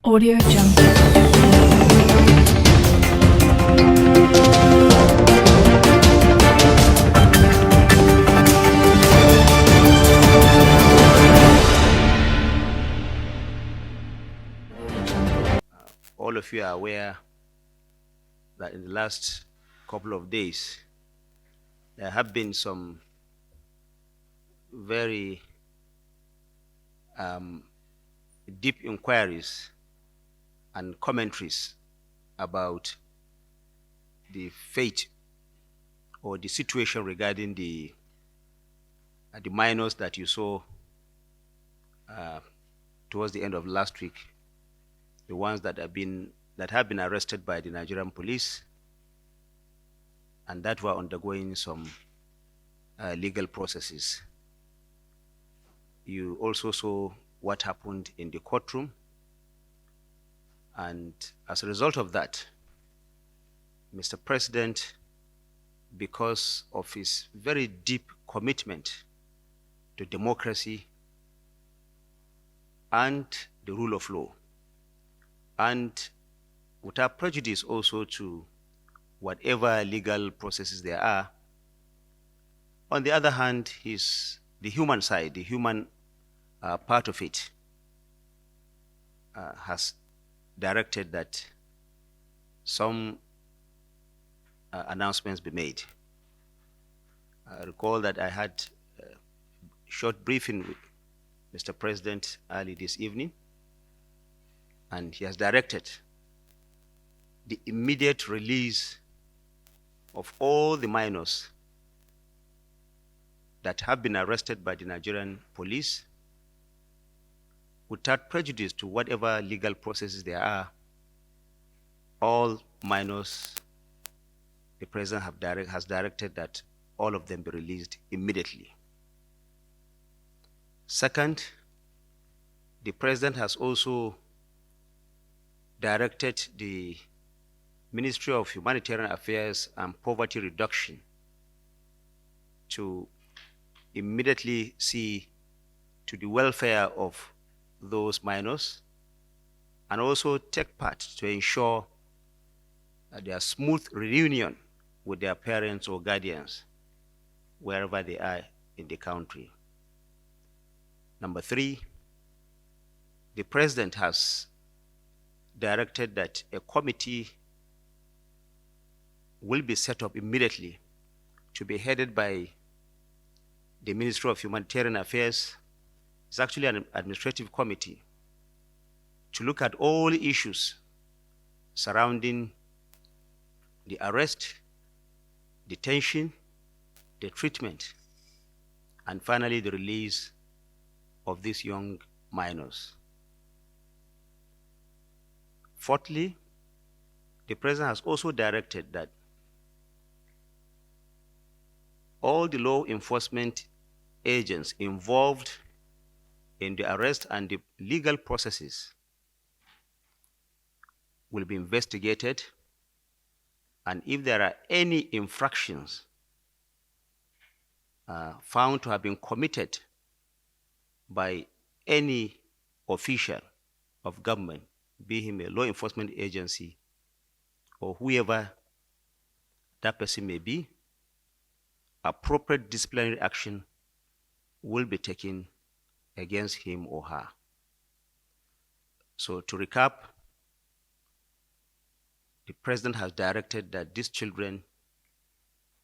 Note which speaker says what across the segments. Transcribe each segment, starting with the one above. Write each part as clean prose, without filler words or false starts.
Speaker 1: Audio Jungle.
Speaker 2: All of you are aware that in the last couple of days, there have been some very deep inquiries and commentaries about the fate or the situation regarding the minors that you saw towards the end of last week, the ones that have been arrested by the Nigerian police and that were undergoing some legal processes. You also saw what happened in the courtroom, and as a result of that, Mr. President, because of his very deep commitment to democracy and the rule of law, and without prejudice also to whatever legal processes there are, on the other hand, the human side, the human part of it, has directed that some announcements be made. I recall that I had a short briefing with Mr. President early this evening, and he has directed the immediate release of all the minors that have been arrested by the Nigerian police without prejudice to whatever legal processes there are. All minors, the President has directed that all of them be released immediately. Second, the President has also directed the Ministry of Humanitarian Affairs and Poverty Reduction to immediately see to the welfare of those minors and also take part to ensure their smooth reunion with their parents or guardians wherever they are in the country. Number three, the President has directed that a committee will be set up immediately to be headed by the Ministry of Humanitarian Affairs. It's actually an administrative committee to look at all issues surrounding the arrest, detention, the treatment, and finally the release of these young minors. Fourthly, the President has also directed that all the law enforcement agents involved in the arrest and the legal processes will be investigated, and if there are any infractions found to have been committed by any official of government, be him a law enforcement agency or whoever that person may be, appropriate disciplinary action will be taken against him or her. So to recap, the President has directed that these children,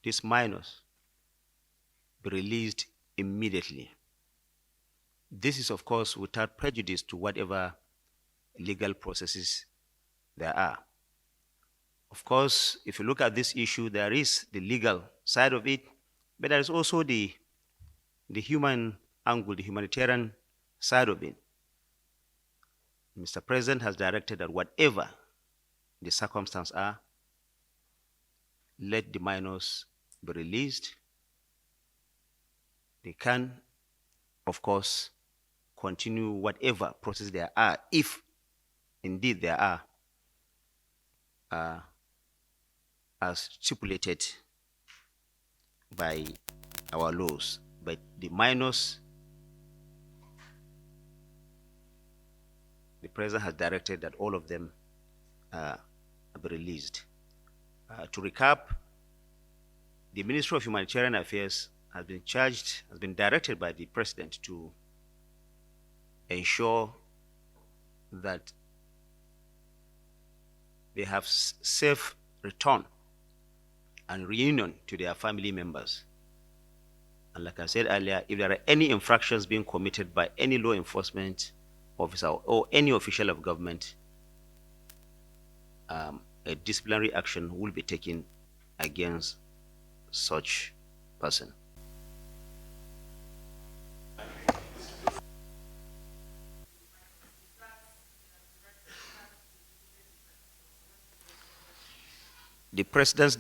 Speaker 2: these minors, be released immediately. This is, of course, without prejudice to whatever legal processes there are. Of course, if you look at this issue, there is the legal side of it, but there is also the human angle, the humanitarian side of it. Mr. President has directed that whatever the circumstances are, let the minors be released. They can, of course, continue whatever process there are, if indeed there are, as stipulated by our laws. But the minors the president has directed that all of them be released. To recap, the Ministry of Humanitarian Affairs has been directed by the president to ensure that they have safe return and reunion to their family members. And like I said earlier, if there are any infractions being committed by any law enforcement officer or any official of government, a disciplinary action will be taken against such person. The president's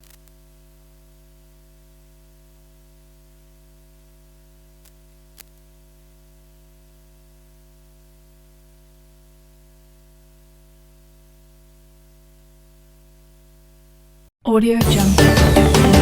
Speaker 1: Audio Jungle.